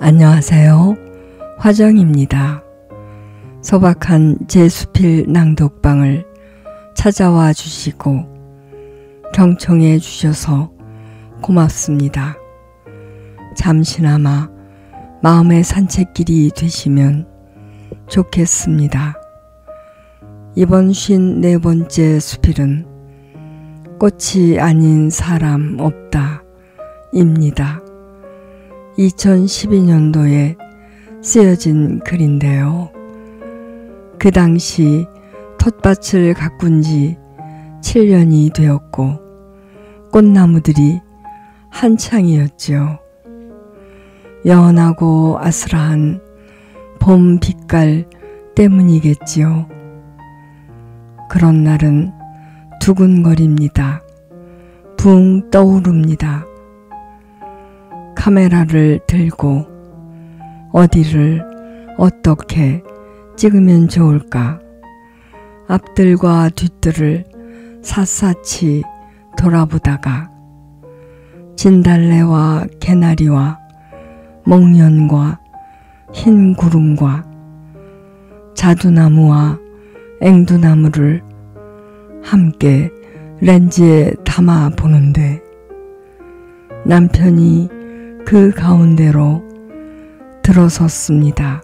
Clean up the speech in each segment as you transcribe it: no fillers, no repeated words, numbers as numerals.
안녕하세요. 화정입니다. 소박한 제 수필 낭독방을 찾아와 주시고 경청해 주셔서 고맙습니다. 잠시나마 마음의 산책길이 되시면 좋겠습니다. 이번 54번째 수필은 꽃이 아닌 사람 없다 입니다. 2012년도에 쓰여진 글인데요. 그 당시 텃밭을 가꾼 지 7년이 되었고 꽃나무들이 한창이었지요. 연하고 아슬한 봄 빛깔 때문이겠지요. 그런 날은 두근거립니다. 붕 떠오릅니다. 카메라를 들고 어디를 어떻게 찍으면 좋을까? 앞들과 뒤뜰을 샅샅이 돌아보다가 진달래와 개나리와 목련과 흰 구름과 자두나무와 앵두나무를 함께 렌즈에 담아 보는데 남편이 그 가운데로 들어섰습니다.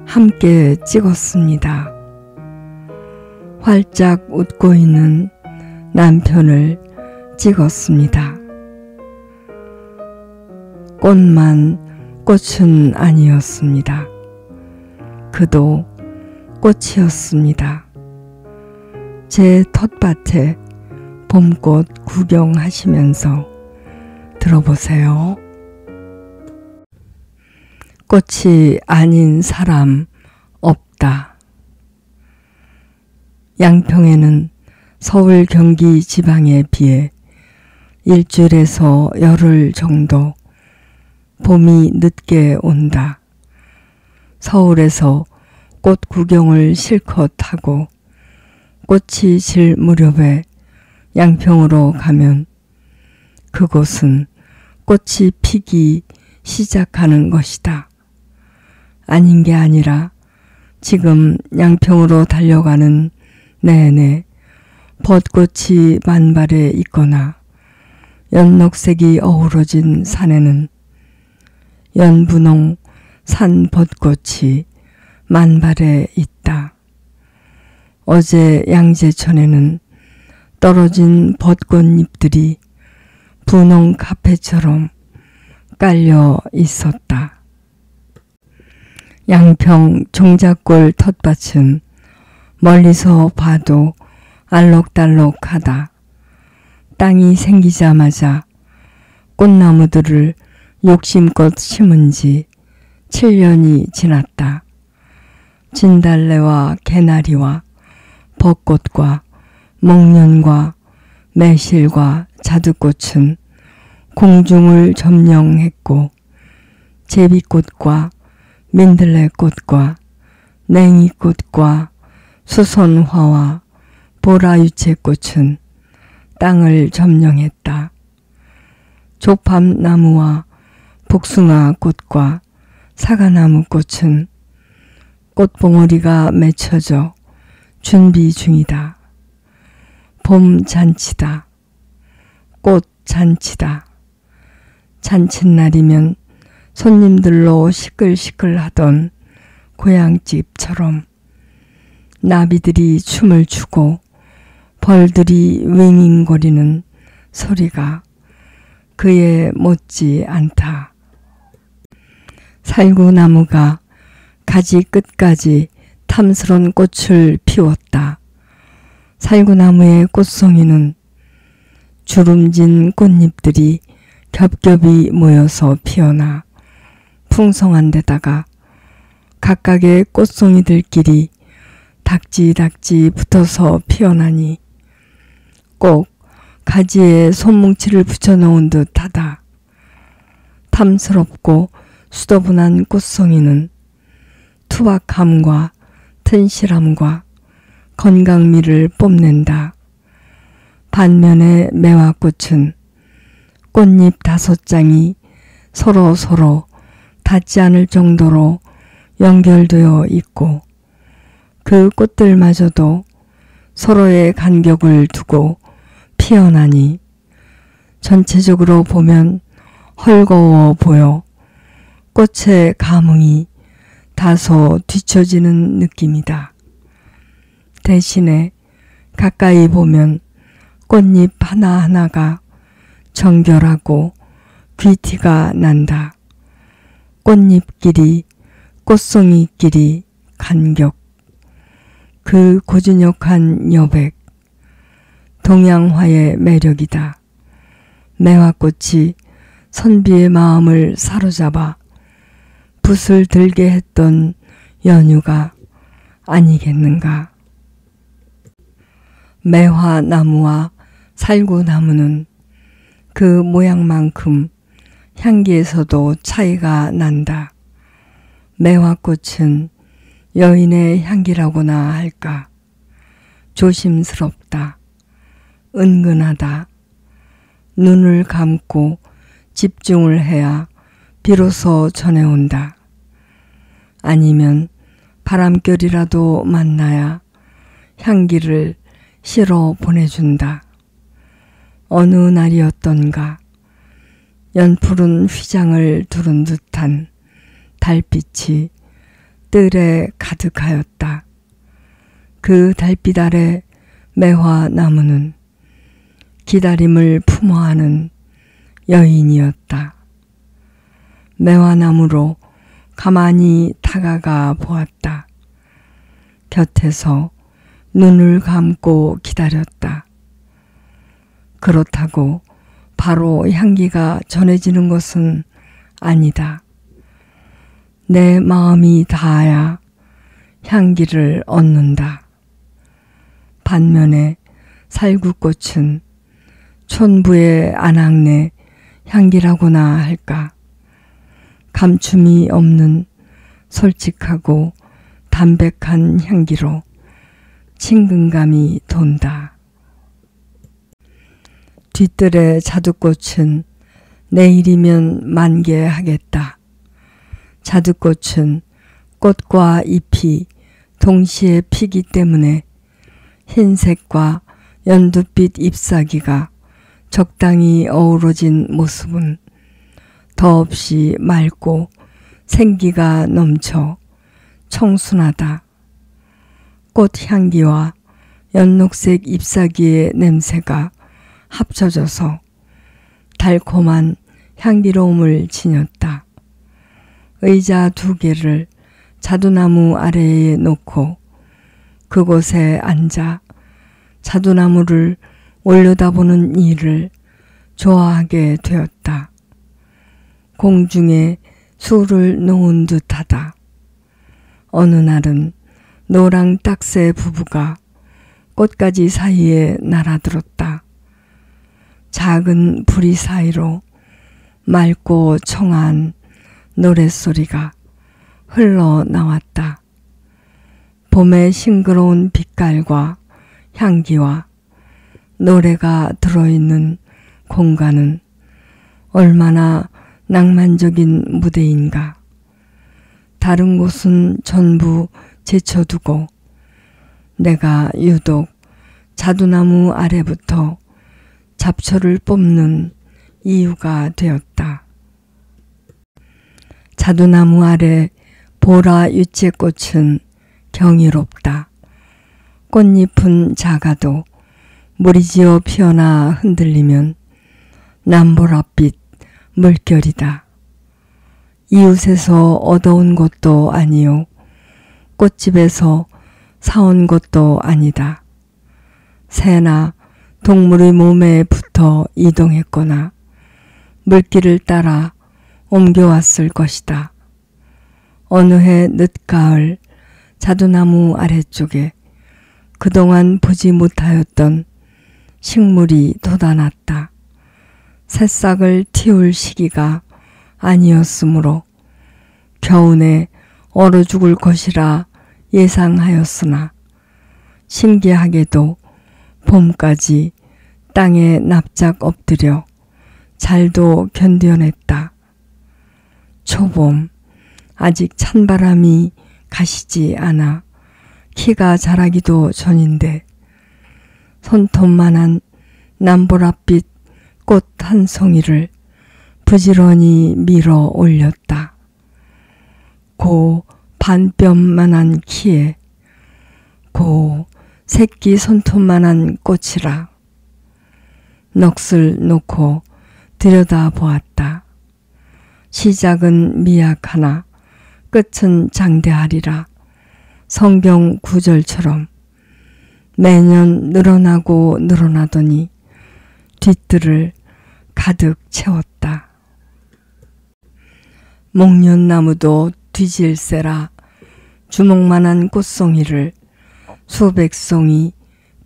함께 찍었습니다. 활짝 웃고 있는 남편을 찍었습니다. 꽃만 꽃은 아니었습니다. 그도 꽃이었습니다. 제 텃밭에 봄꽃 구경하시면서 들어보세요. 꽃이 아닌 사람 없다. 양평에는 서울 경기 지방에 비해 일주일에서 열흘 정도 봄이 늦게 온다. 서울에서 꽃 구경을 실컷 하고 꽃이 질 무렵에 양평으로 가면 그곳은 꽃이 피기 시작하는 것이다. 아닌 게 아니라 지금 양평으로 달려가는 내내 벚꽃이 만발해 있거나 연녹색이 어우러진 산에는 연분홍 산벚꽃이 만발해 있다. 어제 양재천에는 떨어진 벚꽃잎들이 분홍 카페처럼 깔려 있었다. 양평 종자골 텃밭은 멀리서 봐도 알록달록하다. 땅이 생기자마자 꽃나무들을 욕심껏 심은 지 7년이 지났다. 진달래와 개나리와 벚꽃과 목련과 매실과 자두꽃은 공중을 점령했고 제비꽃과 민들레꽃과 냉이꽃과 수선화와 보라유채꽃은 땅을 점령했다. 조팝나무와 복숭아꽃과 사과나무꽃은 꽃봉오리가 맺혀져 준비 중이다. 봄 잔치다. 꽃 잔치다. 잔칫날이면 손님들로 시끌시끌하던 고향집처럼 나비들이 춤을 추고 벌들이 윙윙거리는 소리가 그에 못지 않다. 살구나무가 가지 끝까지 탐스런 꽃을 피웠다. 살구나무의 꽃송이는 주름진 꽃잎들이 겹겹이 모여서 피어나 풍성한 데다가 각각의 꽃송이들끼리 닥지닥지 붙어서 피어나니 꼭 가지에 손뭉치를 붙여놓은 듯하다. 탐스럽고 수더분한 꽃송이는 투박함과 튼실함과 건강미를 뽐낸다. 반면에 매화꽃은 꽃잎 5장이 서로 닿지 않을 정도로 연결되어 있고 그 꽃들마저도 서로의 간격을 두고 피어나니 전체적으로 보면 헐거워 보여 꽃의 감흥이 다소 뒤처지는 느낌이다. 대신에 가까이 보면 꽃잎 하나하나가 정결하고 귀티가 난다. 꽃잎끼리 꽃송이끼리 간격, 그 고즈넉한 여백, 동양화의 매력이다. 매화꽃이 선비의 마음을 사로잡아 붓을 들게 했던 연유가 아니겠는가. 매화나무와 살구나무는 그 모양만큼 향기에서도 차이가 난다. 매화꽃은 여인의 향기라고나 할까. 조심스럽다. 은근하다. 눈을 감고 집중을 해야 비로소 전해온다. 아니면 바람결이라도 만나야 향기를 실어 보내준다. 어느 날이었던가 연푸른 휘장을 두른 듯한 달빛이 뜰에 가득하였다. 그 달빛 아래 매화나무는 기다림을 품어하는 여인이었다. 매화나무로 가만히 다가가 보았다. 곁에서 눈을 감고 기다렸다. 그렇다고 바로 향기가 전해지는 것은 아니다. 내 마음이 닿아야 향기를 얻는다. 반면에 살구꽃은 촌부의 안악내 향기라고나 할까. 감춤이 없는 솔직하고 담백한 향기로 친근감이 돈다. 뒤뜰의 자두꽃은 내일이면 만개하겠다. 자두꽃은 꽃과 잎이 동시에 피기 때문에 흰색과 연두빛 잎사귀가 적당히 어우러진 모습은 더없이 맑고 생기가 넘쳐 청순하다. 꽃향기와 연록색 잎사귀의 냄새가 합쳐져서 달콤한 향기로움을 지녔다. 의자 2개를 자두나무 아래에 놓고 그곳에 앉아 자두나무를 올려다보는 일을 좋아하게 되었다. 공중에 술을 놓은 듯하다. 어느 날은 노랑 딱새 부부가 꽃가지 사이에 날아들었다. 작은 부리 사이로 맑고 청아한 노랫소리가 흘러나왔다. 봄의 싱그러운 빛깔과 향기와 노래가 들어있는 공간은 얼마나 낭만적인 무대인가. 다른 곳은 전부 제쳐두고 내가 유독 자두나무 아래부터 잡초를 뽑는 이유가 되었다. 자두나무 아래 보라 유채꽃은 경이롭다. 꽃잎은 작아도 무리지어 피어나 흔들리면 남보랏빛 물결이다. 이웃에서 얻어온 것도 아니요 꽃집에서 사온 것도 아니다. 새나 동물의 몸에 붙어 이동했거나 물길을 따라 옮겨왔을 것이다. 어느 해 늦가을 자두나무 아래쪽에 그동안 보지 못하였던 식물이 돋아났다. 새싹을 틔울 시기가 아니었으므로 겨우내 얼어 죽을 것이라 예상하였으나 신기하게도 봄까지 땅에 납작 엎드려 잘도 견뎌냈다. 초봄 아직 찬바람이 가시지 않아 키가 자라기도 전인데 손톱만한 남보랏빛 꽃 한 송이를 부지런히 밀어 올렸다. 고 반뼘만한 키에 고 새끼 손톱만한 꽃이라. 넋을 놓고 들여다보았다. 시작은 미약하나 끝은 장대하리라. 성경 구절처럼 매년 늘어나고 늘어나더니 뒷뜰을 가득 채웠다. 목련나무도 뒤질세라 주먹만한 꽃송이를 수백 송이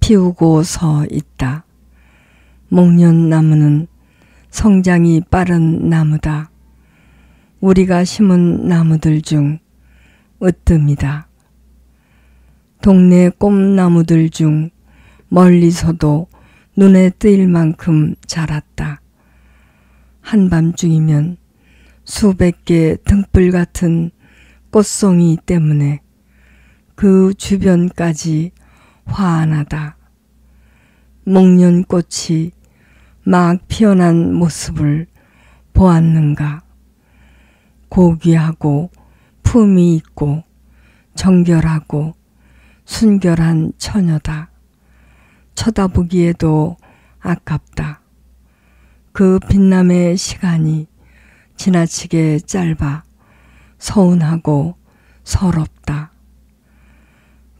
피우고 서 있다. 목련나무는 성장이 빠른 나무다. 우리가 심은 나무들 중 으뜸이다. 동네 꼼나무들 중 멀리서도 눈에 띄일 만큼 자랐다. 한밤중이면 수백 개 등불 같은 꽃송이 때문에 그 주변까지 환하다. 목련꽃이 막 피어난 모습을 보았는가. 고귀하고 품이 있고 정결하고 순결한 처녀다. 쳐다보기에도 아깝다. 그 빛남의 시간이 지나치게 짧아 서운하고 서럽다.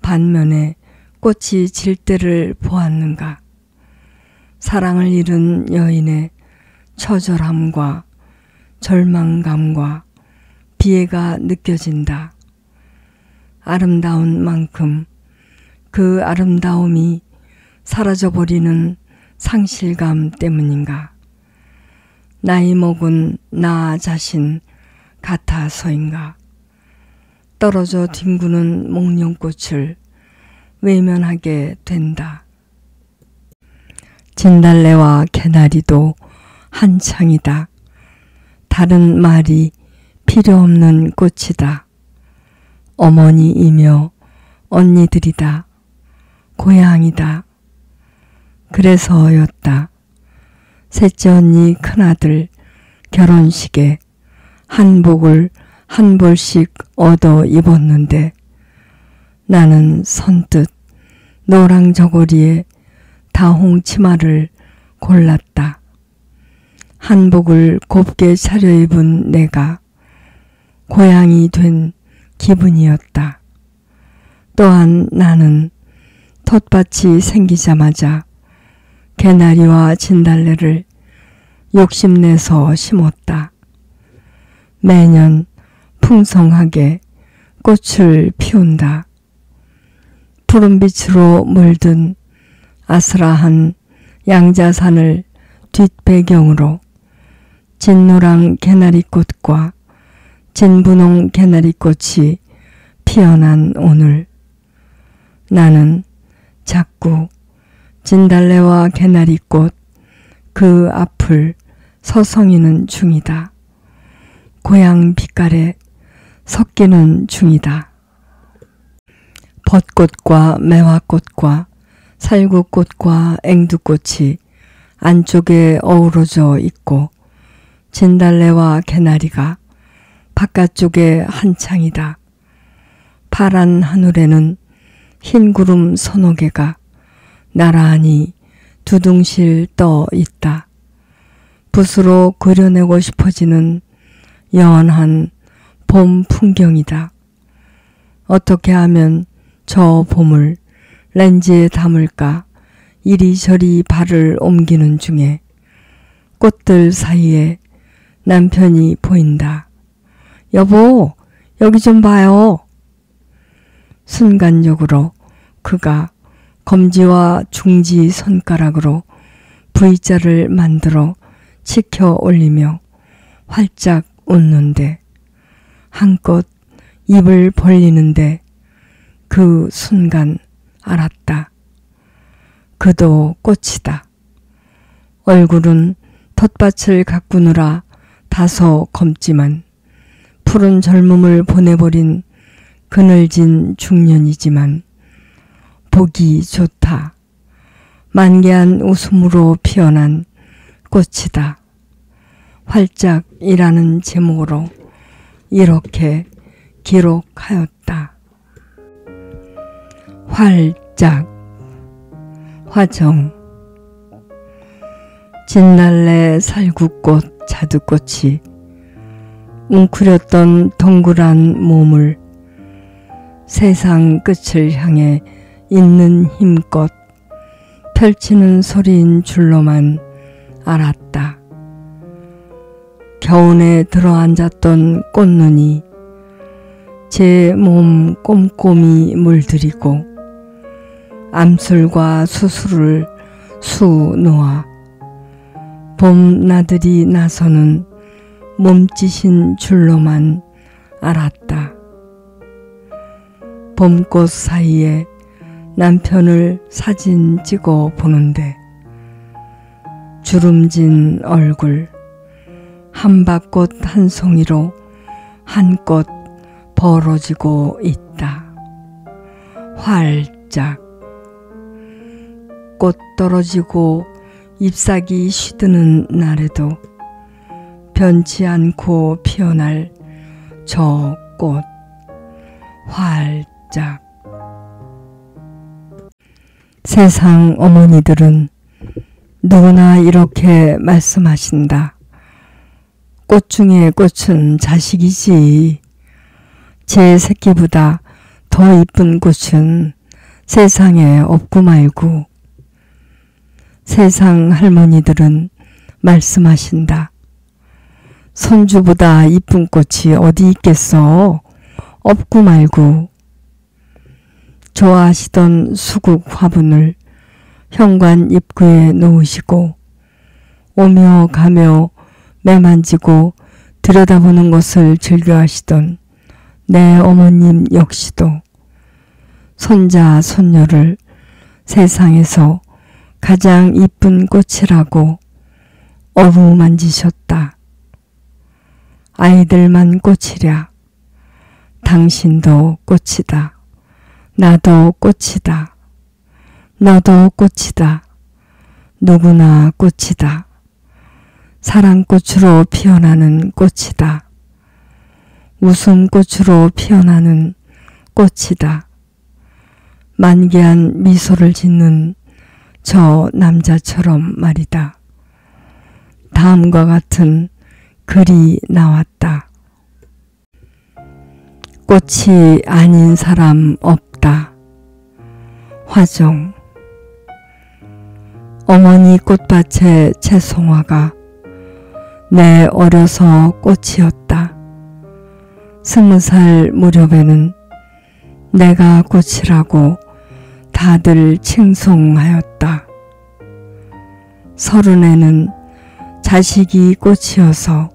반면에 꽃이 질 때를 보았는가. 사랑을 잃은 여인의 처절함과 절망감과 비애가 느껴진다. 아름다운 만큼 그 아름다움이 사라져버리는 상실감 때문인가. 나이 먹은 나 자신 같아서인가. 떨어져 뒹구는 목련꽃을 외면하게 된다. 진달래와 개나리도 한창이다. 다른 말이 필요 없는 꽃이다. 어머니이며 언니들이다. 고향이다. 그래서였다. 셋째 언니 큰아들 결혼식에 한복을 한 벌씩 얻어 입었는데 나는 선뜻 노랑 저고리에 다홍 치마를 골랐다. 한복을 곱게 차려입은 내가 고향이 된 기분이었다. 또한 나는 텃밭이 생기자마자 개나리와 진달래를 욕심내서 심었다. 매년 풍성하게 꽃을 피운다. 푸른빛으로 물든 아스라한 양자산을 뒷배경으로 진노랑 개나리꽃과 진분홍 개나리꽃이 피어난 오늘 나는 자꾸 진달래와 개나리꽃 그 앞을 서성이는 중이다. 고향 빛깔에 섞이는 중이다. 벚꽃과 매화꽃과 살구꽃과 앵두꽃이 안쪽에 어우러져 있고 진달래와 개나리가 바깥쪽에 한창이다. 파란 하늘에는 흰 구름 서너 개가 나란히 두둥실 떠 있다. 붓으로 그려내고 싶어지는 연한 봄 풍경이다. 어떻게 하면 저 봄을 렌즈에 담을까 이리저리 발을 옮기는 중에 꽃들 사이에 남편이 보인다. 여보, 여기 좀 봐요. 순간적으로 그가 검지와 중지 손가락으로 V자를 만들어 치켜 올리며 활짝 웃는데 한껏 입을 벌리는데 그 순간 알았다. 그도 꽃이다. 얼굴은 텃밭을 가꾸느라 다소 검지만 푸른 젊음을 보내버린 그늘진 중년이지만 보기 좋다. 만개한 웃음으로 피어난 꽃이다. 활짝이라는 제목으로 이렇게 기록하였다. 활짝. 화정. 진달래 살구꽃 자두꽃이 웅크렸던 동그란 몸을 세상 끝을 향해 있는 힘껏 펼치는 소리인 줄로만 알았다. 겨운에 들어앉았던 꽃눈이 제 몸 꼼꼼히 물들이고 암술과 수술을 수놓아 봄 나들이 나서는 몸짓인 줄로만 알았다. 봄꽃 사이에 남편을 사진 찍어 보는데 주름진 얼굴 한박꽃 한 송이로 한껏 벌어지고 있다. 활짝. 꽃 떨어지고 잎사귀 시드는 날에도 변치 않고 피어날 저 꽃. 활짝. 세상 어머니들은 누구나 이렇게 말씀하신다. 꽃 중에 꽃은 자식이지. 제 새끼보다 더 이쁜 꽃은 세상에 없고 말고. 세상 할머니들은 말씀하신다. 손주보다 이쁜 꽃이 어디 있겠어? 없고 말고. 좋아하시던 수국 화분을 현관 입구에 놓으시고 오며 가며 매만지고 들여다보는 것을 즐겨하시던 내 어머님 역시도 손자 손녀를 세상에서 가장 이쁜 꽃이라고 어루만지셨다. 아이들만 꽃이랴. 당신도 꽃이다. 나도 꽃이다. 너도 꽃이다. 누구나 꽃이다. 사랑꽃으로 피어나는 꽃이다. 웃음꽃으로 피어나는 꽃이다. 만개한 미소를 짓는 저 남자처럼 말이다. 다음과 같은 글이 나왔다. 꽃이 아닌 사람 없다. 화정. 어머니 꽃밭의 채송화가 내 어려서 꽃이었다. 20살 무렵에는 내가 꽃이라고 다들 칭송하였다. 30에는 자식이 꽃이어서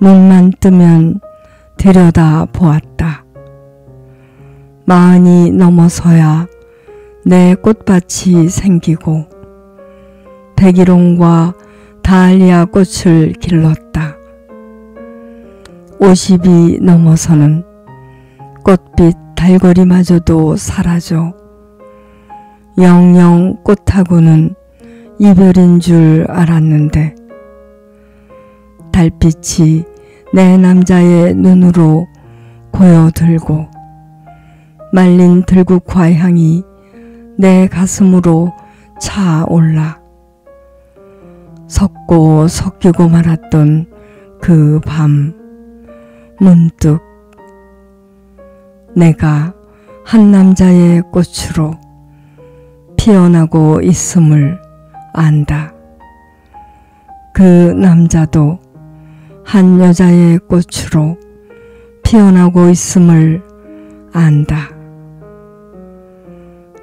눈만 뜨면 들여다 보았다. 40이 넘어서야 내 꽃밭이 생기고 백일홍과 다알리아 꽃을 길렀다. 50이 넘어서는 꽃빛 달거리마저도 사라져 영영 꽃하고는 이별인 줄 알았는데 달빛이 내 남자의 눈으로 고여들고 말린 들국화 향이 내 가슴으로 차올라 섞고 섞이고 말았던 그 밤 문득 내가 한 남자의 꽃으로 피어나고 있음을 안다. 그 남자도 한 여자의 꽃으로 피어나고 있음을 안다.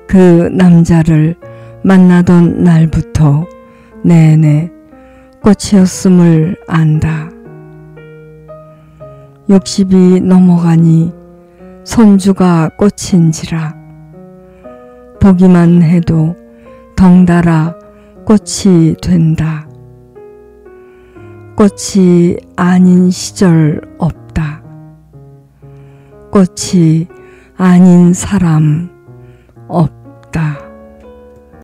그 남자를 만나던 날부터 내내 꽃이었음을 안다. 60이 넘어가니 손주가 꽃인지라 보기만 해도 덩달아 꽃이 된다. 꽃이 아닌 시절 없다. 꽃이 아닌 사람 없다.